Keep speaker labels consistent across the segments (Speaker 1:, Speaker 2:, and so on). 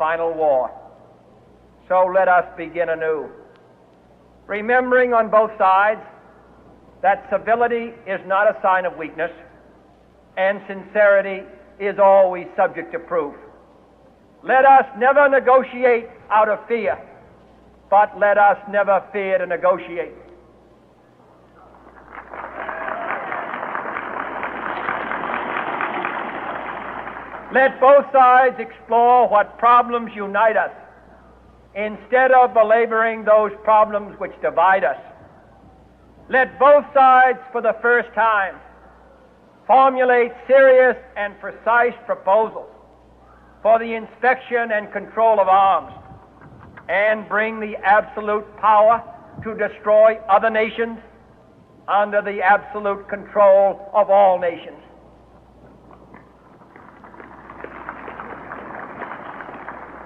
Speaker 1: final war. So let us begin anew, remembering on both sides that civility is not a sign of weakness, and sincerity is always subject to proof. Let us never negotiate out of fear, but let us never fear to negotiate. Let both sides explore what problems unite us, instead of belaboring those problems which divide us. Let both sides, for the first time, formulate serious and precise proposals for the inspection and control of arms, and bring the absolute power to destroy other nations under the absolute control of all nations.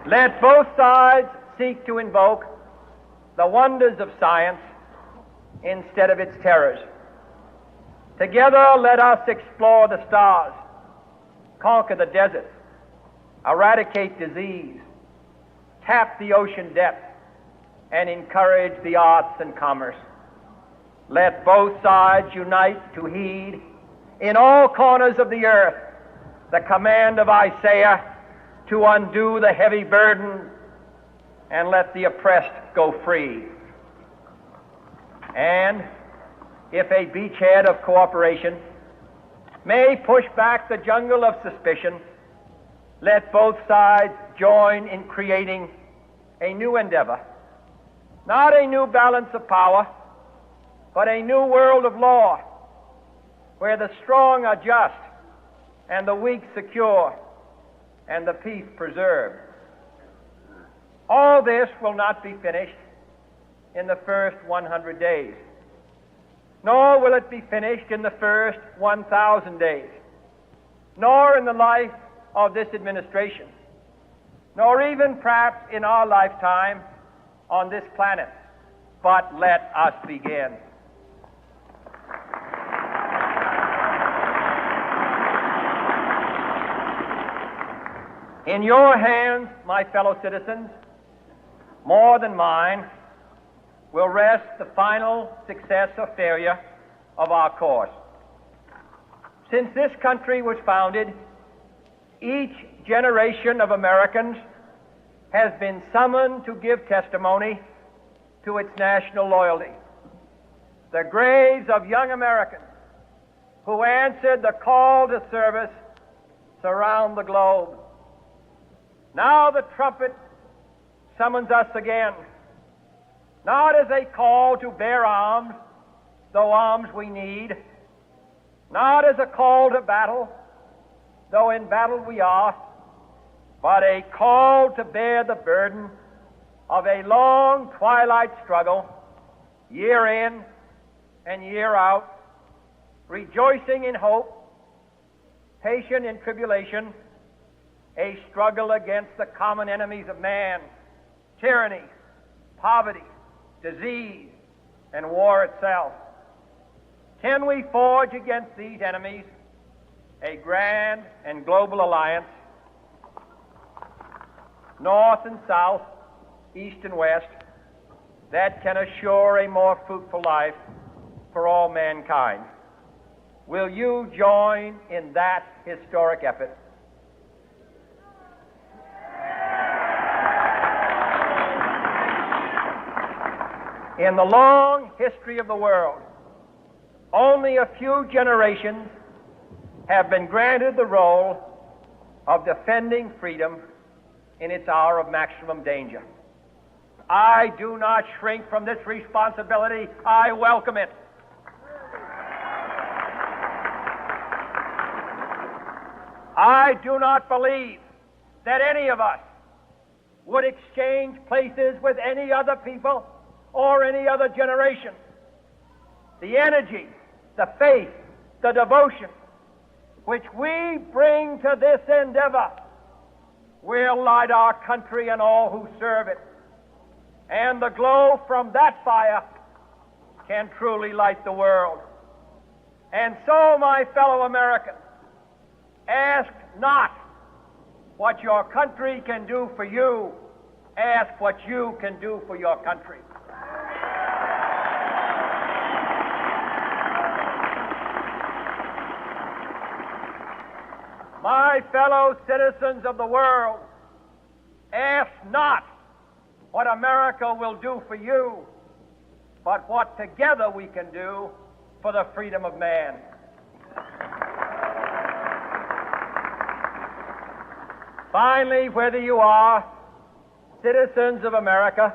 Speaker 1: Let both sides seek to invoke the wonders of science instead of its terrors. Together, let us explore the stars, conquer the deserts, eradicate disease, tap the ocean depth, and encourage the arts and commerce. Let both sides unite to heed in all corners of the earth the command of Isaiah to undo the heavy burden and let the oppressed go free. And if a beachhead of cooperation may push back the jungle of suspicion, let both sides join in creating a new endeavor, not a new balance of power, but a new world of law, where the strong are just and the weak secure and the peace preserved. All this will not be finished in the first 100 days, nor will it be finished in the first 1,000 days, nor in the life of this administration, nor even perhaps in our lifetime on this planet. But let us begin. In your hands, my fellow citizens, more than mine, will rest the final success or failure of our course. Since this country was founded, each generation of Americans has been summoned to give testimony to its national loyalty. The graves of young Americans who answered the call to service surround the globe. Now the trumpet summons us again, not as a call to bear arms, though arms we need, not as a call to battle, though in battle we are, but a call to bear the burden of a long twilight struggle, year in and year out, rejoicing in hope, patient in tribulation, a struggle against the common enemies of man, tyranny, poverty, disease, and war itself. Can we forge against these enemies a grand and global alliance, north and south, east and west, that can assure a more fruitful life for all mankind? Will you join in that historic effort? In the long history of the world, only a few generations have been granted the role of defending freedom in its hour of maximum danger. I do not shrink from this responsibility. I welcome it. I do not believe that any of us would exchange places with any other people or any other generation. The energy, the faith, the devotion which we bring to this endeavor will light our country and all who serve it. And the glow from that fire can truly light the world. And so, my fellow Americans, ask not what your country can do for you. Ask what you can do for your country. My fellow citizens of the world, ask not what America will do for you, but what together we can do for the freedom of man. Finally, whether you are citizens of America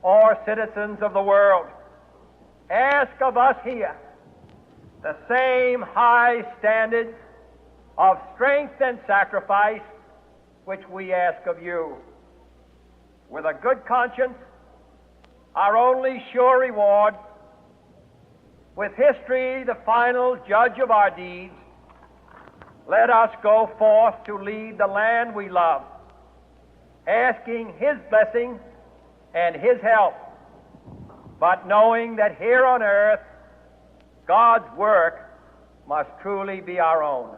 Speaker 1: or citizens of the world, ask of us here the same high standards of strength and sacrifice which we ask of you. With a good conscience, our only sure reward, with history the final judge of our deeds, let us go forth to lead the land we love, asking His blessing and His help, but knowing that here on earth, God's work must truly be our own.